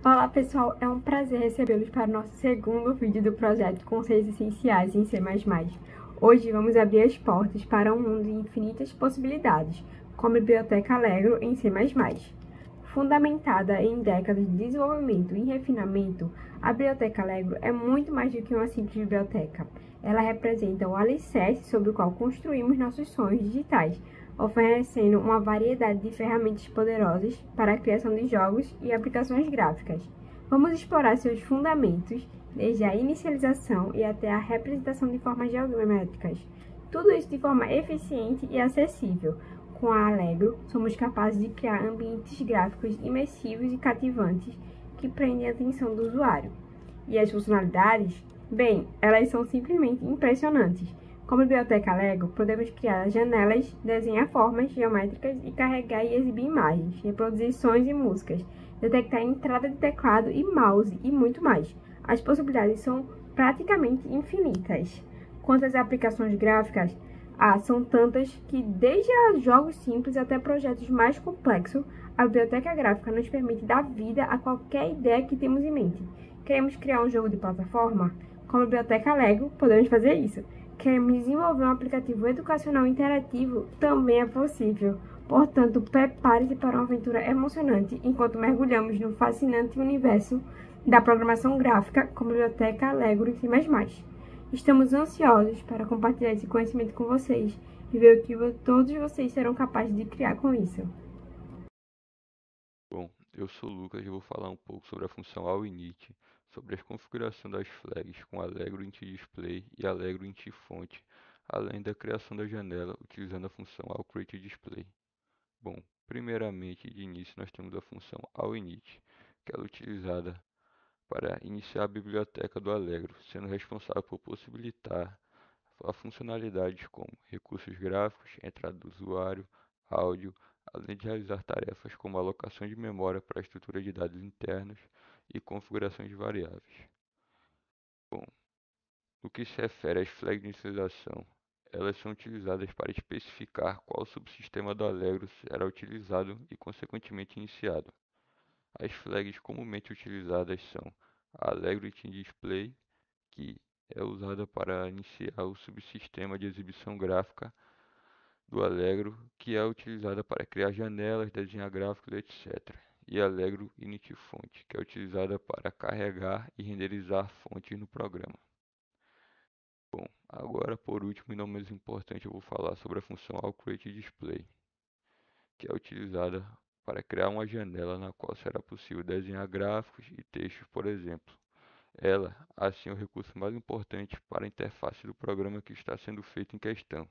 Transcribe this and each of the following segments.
Olá pessoal, é um prazer recebê-los para o nosso segundo vídeo do projeto Conceitos Essenciais em C++. Hoje vamos abrir as portas para um mundo de infinitas possibilidades, com a Biblioteca Allegro em C++. Fundamentada em décadas de desenvolvimento e refinamento, a Biblioteca Allegro é muito mais do que uma simples biblioteca. Ela representa o alicerce sobre o qual construímos nossos sonhos digitais, oferecendo uma variedade de ferramentas poderosas para a criação de jogos e aplicações gráficas. Vamos explorar seus fundamentos, desde a inicialização e até a representação de formas geométricas. Tudo isso de forma eficiente e acessível. Com a Allegro, somos capazes de criar ambientes gráficos imersivos e cativantes que prendem a atenção do usuário. E as funcionalidades? Bem, elas são simplesmente impressionantes. Com a Biblioteca Allegro, podemos criar janelas, desenhar formas geométricas e carregar e exibir imagens, reproduzir sons e músicas, detectar entrada de teclado e mouse e muito mais. As possibilidades são praticamente infinitas. Quanto às aplicações gráficas, são tantas que desde jogos simples até projetos mais complexos, a biblioteca gráfica nos permite dar vida a qualquer ideia que temos em mente. Queremos criar um jogo de plataforma? Com a Biblioteca Allegro, podemos fazer isso. Queremos desenvolver um aplicativo educacional interativo? Também é possível. Portanto, prepare-se para uma aventura emocionante enquanto mergulhamos no fascinante universo da programação gráfica com a Biblioteca Allegro em C++. Estamos ansiosos para compartilhar esse conhecimento com vocês e ver o que todos vocês serão capazes de criar com isso. Bom, eu sou o Lucas e vou falar um pouco sobre a função allInit, sobre a configuração das flags com Allegro Int Display e Allegro Int Font, além da criação da janela utilizando a função allCreateDisplay. Bom, primeiramente, de início, nós temos a função allInit, que ela é utilizada para iniciar a biblioteca do Allegro, sendo responsável por possibilitar funcionalidades como recursos gráficos, entrada do usuário, áudio, além de realizar tarefas como alocação de memória para a estrutura de dados internos e configuração de variáveis. Bom, no que se refere às flags de inicialização, elas são utilizadas para especificar qual subsistema do Allegro será utilizado e, consequentemente, iniciado. As flags comumente utilizadas são a Allegro Int Display, que é usada para iniciar o subsistema de exibição gráfica do Allegro, que é utilizada para criar janelas, desenhar gráficos, etc. E Allegro Init Font, que é utilizada para carregar e renderizar fontes no programa. Bom, agora por último e não menos importante, eu vou falar sobre a função allCreateDisplay, que é utilizada para criar uma janela na qual será possível desenhar gráficos e textos, por exemplo. Ela, assim, é o recurso mais importante para a interface do programa que está sendo feito em questão.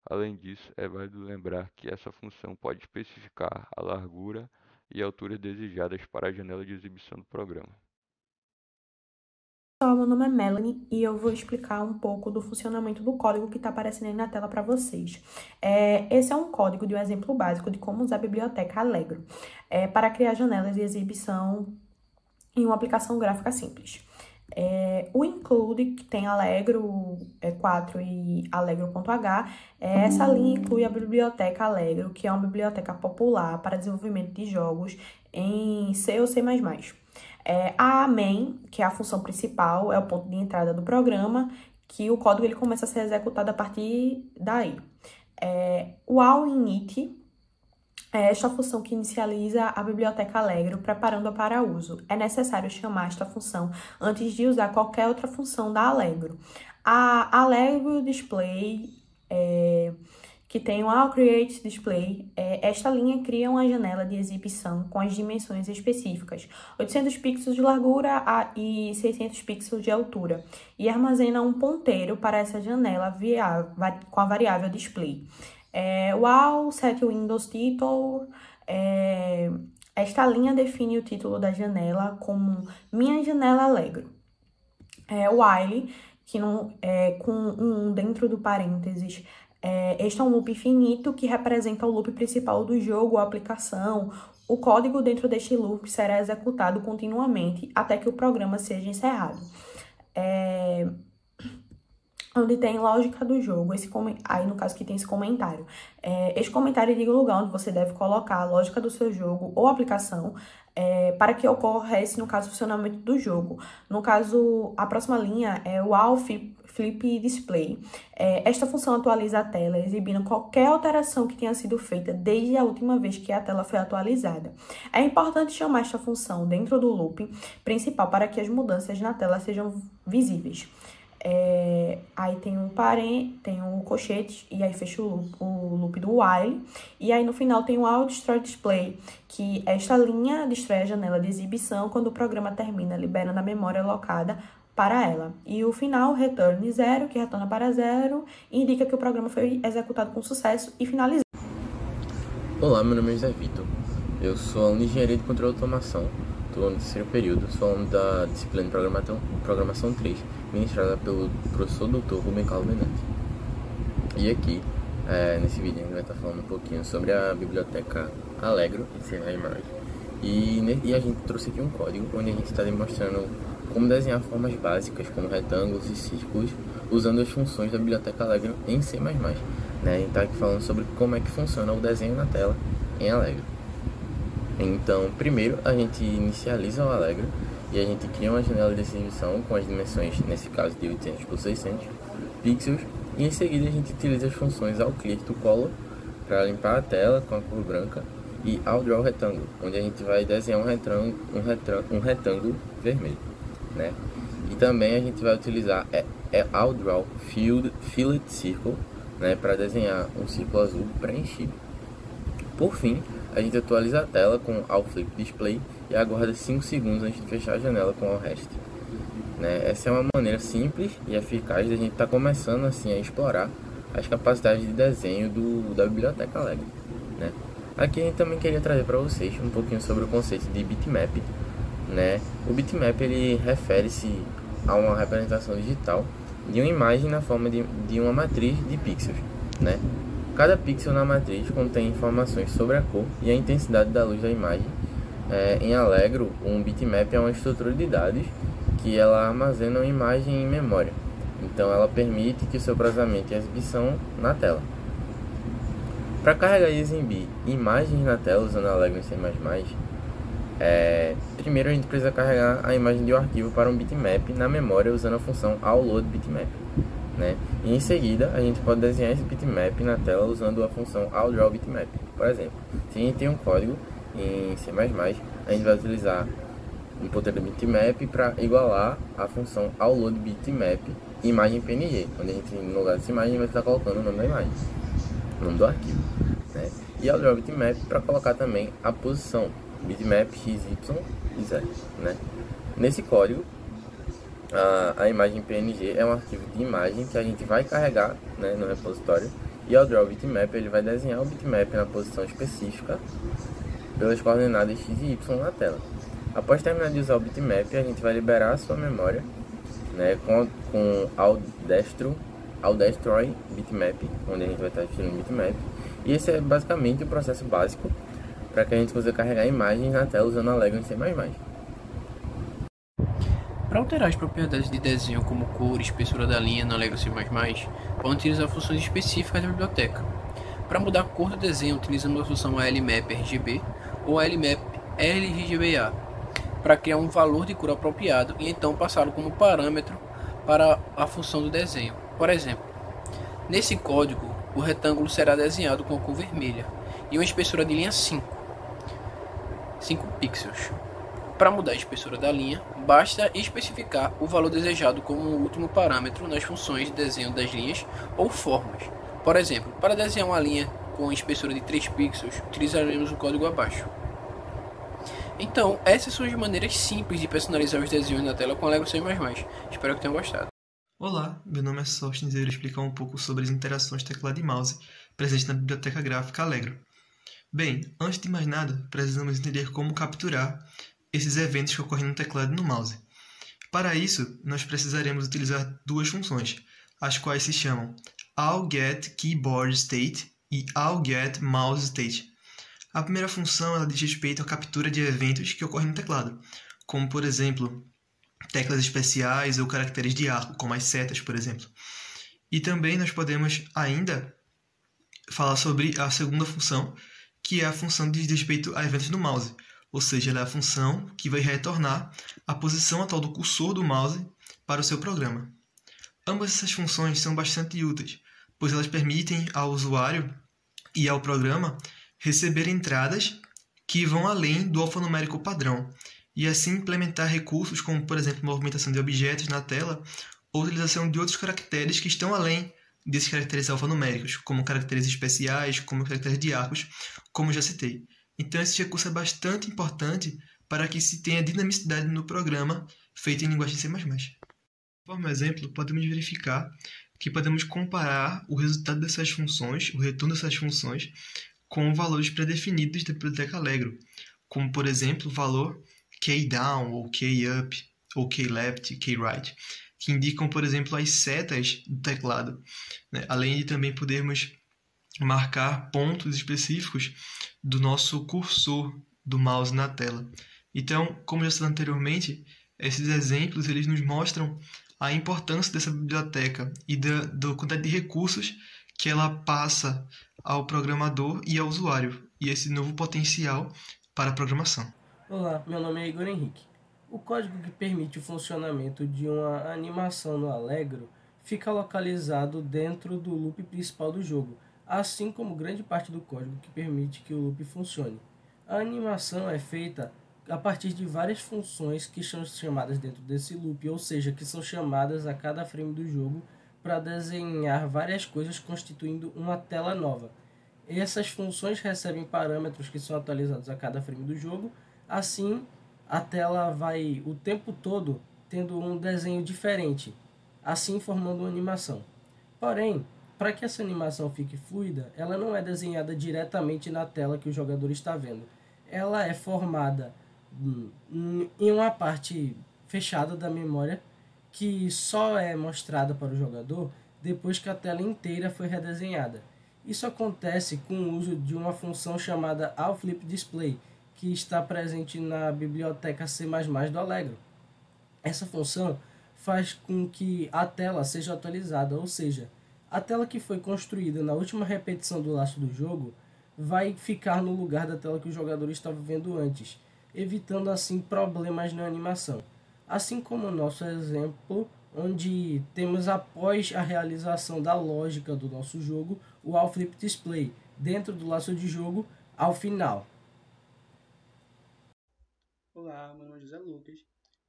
Além disso, é válido lembrar que essa função pode especificar a largura e a altura desejadas para a janela de exibição do programa. Olá, meu nome é Melanie e eu vou explicar um pouco do funcionamento do código que está aparecendo aí na tela para vocês. Esse é um código de um exemplo básico de como usar a biblioteca Allegro para criar janelas de exibição em uma aplicação gráfica simples. O include, que tem Allegro 4 e Allegro.h, essa linha inclui a biblioteca Allegro, que é uma biblioteca popular para desenvolvimento de jogos em C ou C++. A main, que é a função principal, é o ponto de entrada do programa, que o código ele começa a ser executado a partir daí. O allInit é esta função que inicializa a biblioteca Allegro, preparando-a para uso. É necessário chamar esta função antes de usar qualquer outra função da Allegro. A Allegro Display, que tem o allCreateDisplay, esta linha cria uma janela de exibição com as dimensões específicas, 800 pixels de largura e 600 pixels de altura, e armazena um ponteiro para essa janela com a variável display. O allSetWindowsTitle, esta linha define o título da janela como Minha Janela Allegro. O while, que com um dentro do parênteses, este é um loop infinito que representa o loop principal do jogo ou aplicação. O código dentro deste loop será executado continuamente até que o programa seja encerrado. onde tem lógica do jogo, aí no caso que tem esse comentário. Este comentário indica o lugar onde você deve colocar a lógica do seu jogo ou aplicação para que ocorra esse, no caso, funcionamento do jogo. No caso, a próxima linha é o All Flip Display. Esta função atualiza a tela, exibindo qualquer alteração que tenha sido feita desde a última vez que a tela foi atualizada. É importante chamar esta função dentro do loop principal para que as mudanças na tela sejam visíveis. Aí tem um colchete, e aí fecha o loop do while, e aí no final tem o All Destroy Display, que esta linha destrói a janela de exibição quando o programa termina, liberando a memória alocada para ela. E o final, Return 0, que retorna para 0, e indica que o programa foi executado com sucesso e finalizado. Olá, meu nome é José Vitor, eu sou aluno de Engenharia de Controle e Automação. Estou no terceiro período, sou aluno da disciplina de Programação 3, ministrada pelo professor Dr. Rubem Carlos Benante. E aqui, nesse vídeo, a gente vai estar falando um pouquinho sobre a biblioteca Allegro, em C++. E a gente trouxe aqui um código onde a gente está demonstrando como desenhar formas básicas, como retângulos e círculos, usando as funções da biblioteca Allegro em C++. A gente está aqui falando sobre como é que funciona o desenho na tela em Allegro. Então, primeiro a gente inicializa o Allegro e a gente cria uma janela de exibição com as dimensões, nesse caso de 800 por 600 pixels, e em seguida a gente utiliza as funções AllClear to Color para limpar a tela com a cor branca e AllDraw Rectangle, onde a gente vai desenhar um retângulo vermelho, né? E também a gente vai utilizar AllDraw Filled Circle, né, para desenhar um círculo azul preenchido. Por fim, a gente atualiza a tela com All Flip Display e aguarda 5 segundos antes de fechar a janela com All Rest. Essa é uma maneira simples e eficaz de a gente estar começando assim a explorar as capacidades de desenho da biblioteca Allegro. Aqui a gente também queria trazer para vocês um pouquinho sobre o conceito de bitmap. O bitmap ele refere-se a uma representação digital de uma imagem na forma de uma matriz de pixels. Cada pixel na matriz contém informações sobre a cor e a intensidade da luz da imagem. Em Allegro, um bitmap é uma estrutura de dados que ela armazena uma imagem em memória. Então, ela permite que o seu processamento e exibição na tela. Para carregar e exibir imagens na tela usando Allegro em C++, primeiro a gente precisa carregar a imagem de um arquivo para um bitmap na memória usando a função AllLoadBitmap. E em seguida a gente pode desenhar esse bitmap na tela usando a função AllDrawBitmap. Por exemplo, se a gente tem um código em C++, a gente vai utilizar um ponteiro bitmap para igualar a função AllLoadBitmap imagem PNG, onde a gente no lugar dessa imagem vai estar colocando o nome da imagem, o nome do arquivo, e AllDrawBitmap para colocar também a posição bitmap x, y e z. Nesse código, a imagem PNG é um arquivo de imagem que a gente vai carregar no repositório, e o AllDrawBitmap ele vai desenhar o bitmap na posição específica pelas coordenadas x e y na tela. Após terminar de usar o bitmap, a gente vai liberar a sua memória com AllDestroy Bitmap, onde a gente vai estar tirando o bitmap, e esse é basicamente o processo básico para que a gente consiga carregar imagens na tela usando Allegro em C++. Para alterar as propriedades de desenho como cor e espessura da linha no Allegro C++, podem utilizar funções específicas da biblioteca. Para mudar a cor do desenho, utilizamos a função ALMap RGB ou ALMap LGBA, para criar um valor de cor apropriado e então passá-lo como parâmetro para a função do desenho. Por exemplo, nesse código, o retângulo será desenhado com a cor vermelha e uma espessura de linha 5 pixels. Para mudar a espessura da linha, basta especificar o valor desejado como o último parâmetro nas funções de desenho das linhas ou formas. Por exemplo, para desenhar uma linha com espessura de 3 pixels, utilizaremos o código abaixo. Então, essas são as maneiras simples de personalizar os desenhos na tela com Allegro C++. Espero que tenham gostado. Olá, meu nome é Sostens e eu irei explicar um pouco sobre as interações teclado e mouse presentes na biblioteca gráfica Allegro. Bem, antes de mais nada, precisamos entender como capturar esses eventos que ocorrem no teclado e no mouse. Para isso, nós precisaremos utilizar duas funções, as quais se chamam AllGetKeyboardState e AllGetMouseState. A primeira função ela diz respeito à captura de eventos que ocorrem no teclado, como por exemplo, teclas especiais ou caracteres de arco, como as setas, por exemplo. E também nós podemos ainda falar sobre a segunda função, que é a função de respeito a eventos do mouse, ou seja, ela é a função que vai retornar a posição atual do cursor do mouse para o seu programa. Ambas essas funções são bastante úteis, pois elas permitem ao usuário e ao programa receber entradas que vão além do alfanumérico padrão, e assim implementar recursos como, por exemplo, movimentação de objetos na tela ou utilização de outros caracteres que estão além desses caracteres alfanuméricos, como caracteres especiais, como caracteres de arcos, como já citei. Então, esse recurso é bastante importante para que se tenha dinamicidade no programa feito em linguagem C++. Como exemplo, podemos verificar que podemos comparar o resultado dessas funções, o retorno dessas funções, com valores pré-definidos da biblioteca Allegro, como, por exemplo, o valor keyDown, ou keyUp, ou keyleft, keyRight, que indicam, por exemplo, as setas do teclado, né? Além de também podermos marcar pontos específicos do nosso cursor do mouse na tela. Então, como já citei anteriormente, esses exemplos eles nos mostram a importância dessa biblioteca e da quantidade de recursos que ela passa ao programador e ao usuário, e esse novo potencial para a programação. Olá, meu nome é Igor Henrique. O código que permite o funcionamento de uma animação no Allegro fica localizado dentro do loop principal do jogo, assim como grande parte do código que permite que o loop funcione. A animação é feita a partir de várias funções que são chamadas dentro desse loop, ou seja, que são chamadas a cada frame do jogo para desenhar várias coisas constituindo uma tela nova. Essas funções recebem parâmetros que são atualizados a cada frame do jogo, assim a tela vai o tempo todo tendo um desenho diferente, assim formando uma animação. Porém, para que essa animação fique fluida, ela não é desenhada diretamente na tela que o jogador está vendo. Ela é formada em uma parte fechada da memória que só é mostrada para o jogador depois que a tela inteira foi redesenhada. Isso acontece com o uso de uma função chamada allFlipDisplay, que está presente na biblioteca C++ do Allegro. Essa função faz com que a tela seja atualizada, ou seja, a tela que foi construída na última repetição do laço do jogo vai ficar no lugar da tela que o jogador estava vendo antes, evitando assim problemas na animação. Assim como o nosso exemplo, onde temos após a realização da lógica do nosso jogo, o allFlipDisplay dentro do laço de jogo ao final. Olá, meu nome é José Lucas,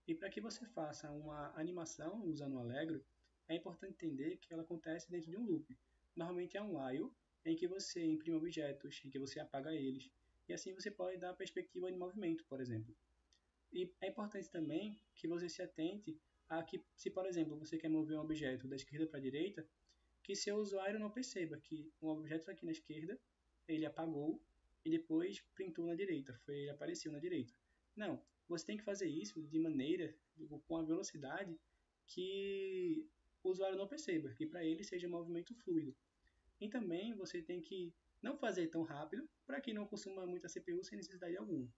e para que você faça uma animação usando o Allegro, é importante entender que ela acontece dentro de um loop. Normalmente é um while, em que você imprime objetos, em que você apaga eles, e assim você pode dar perspectiva de movimento, por exemplo. E é importante também que você se atente a que, se por exemplo você quer mover um objeto da esquerda para a direita, que seu usuário não perceba que um objeto está aqui na esquerda, ele apagou e depois printou na direita, ele apareceu na direita. Não, você tem que fazer isso de maneira, com a velocidade que o usuário não perceba, que para ele seja um movimento fluido. E também você tem que não fazer tão rápido para que não consuma muita CPU sem necessidade alguma.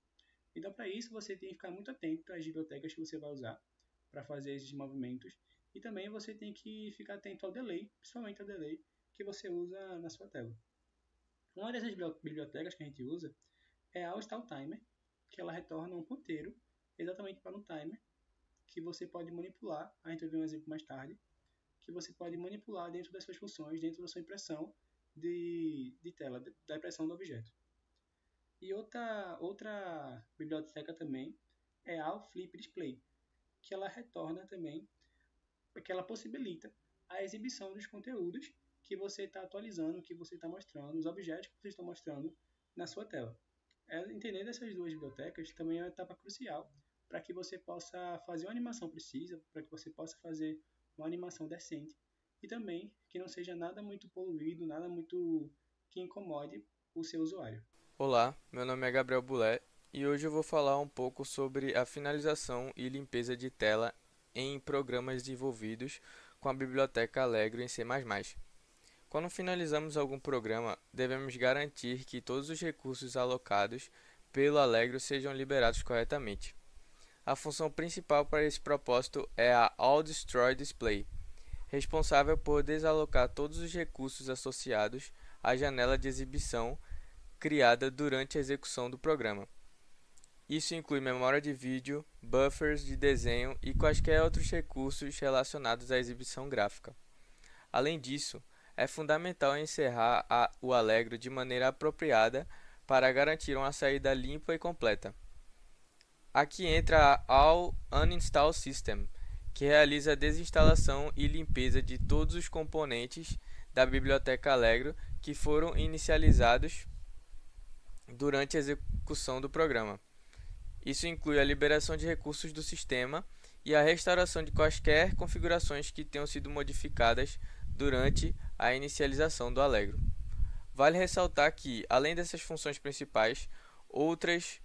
Então, para isso, você tem que ficar muito atento às bibliotecas que você vai usar para fazer esses movimentos. E também você tem que ficar atento ao delay, principalmente ao delay que você usa na sua tela. Uma dessas bibliotecas que a gente usa é a AllStarTimer, que ela retorna um ponteiro exatamente para um timer que você pode manipular, a gente vai ver um exemplo mais tarde, que você pode manipular dentro das suas funções, dentro da sua impressão de tela, da impressão do objeto. E outra biblioteca também é a allFlipDisplay, que ela retorna também, que ela possibilita a exibição dos conteúdos que você está atualizando, que você está mostrando, os objetos que você está mostrando na sua tela. Entender essas duas bibliotecas também é uma etapa crucial para que você possa fazer uma animação precisa, para que você possa fazer uma animação decente e também que não seja nada muito poluído, nada muito que incomode o seu usuário. Olá, meu nome é Gabriel Bulé e hoje eu vou falar um pouco sobre a finalização e limpeza de tela em programas desenvolvidos com a biblioteca Allegro em C++. Quando finalizamos algum programa, devemos garantir que todos os recursos alocados pelo Allegro sejam liberados corretamente. A função principal para esse propósito é a AllDestroyDisplay. responsável por desalocar todos os recursos associados à janela de exibição criada durante a execução do programa. Isso inclui memória de vídeo, buffers de desenho e quaisquer outros recursos relacionados à exibição gráfica. Além disso, é fundamental encerrar o Allegro de maneira apropriada para garantir uma saída limpa e completa. Aqui entra a All Uninstall System, que realiza a desinstalação e limpeza de todos os componentes da biblioteca Allegro que foram inicializados durante a execução do programa. Isso inclui a liberação de recursos do sistema e a restauração de quaisquer configurações que tenham sido modificadas durante a inicialização do Allegro. Vale ressaltar que, além dessas funções principais, outras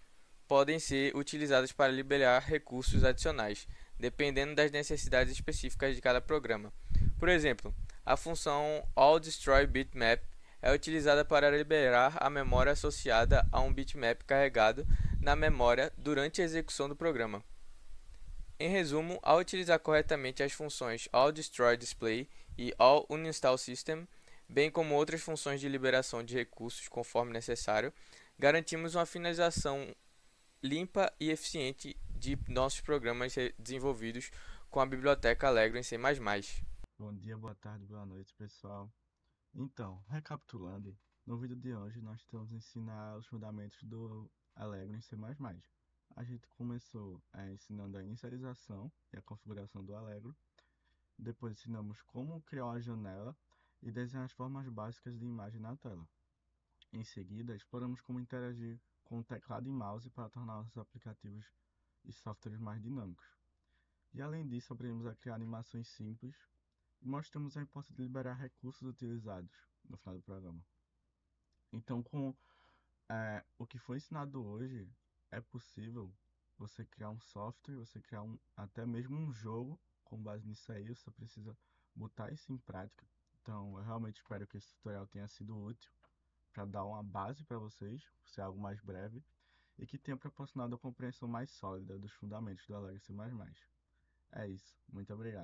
podem ser utilizadas para liberar recursos adicionais, dependendo das necessidades específicas de cada programa. Por exemplo, a função AllDestroyBitmap é utilizada para liberar a memória associada a um bitmap carregado na memória durante a execução do programa. Em resumo, ao utilizar corretamente as funções AllDestroyDisplay e AllUninstallSystem, bem como outras funções de liberação de recursos conforme necessário, garantimos uma finalização limpa e eficiente de nossos programas desenvolvidos com a biblioteca Allegro em C++. Bom dia, boa tarde, boa noite, pessoal. Então, recapitulando, no vídeo de hoje nós estamos ensinar os fundamentos do Allegro em C++. A gente começou ensinando a inicialização e a configuração do Allegro. Depois ensinamos como criar uma janela e desenhar as formas básicas de imagem na tela. Em seguida, exploramos como interagir com o teclado e mouse para tornar nossos aplicativos e softwares mais dinâmicos. E além disso, aprendemos a criar animações simples e mostramos a importância de liberar recursos utilizados no final do programa. Então, com o que foi ensinado hoje, é possível você criar um software, você criar até mesmo um jogo com base nisso aí. Você precisa botar isso em prática. Então, eu realmente espero que esse tutorial tenha sido útil para dar uma base para vocês, por ser algo mais breve, e que tenha proporcionado a compreensão mais sólida dos fundamentos do Allegro C++. É isso, muito obrigado.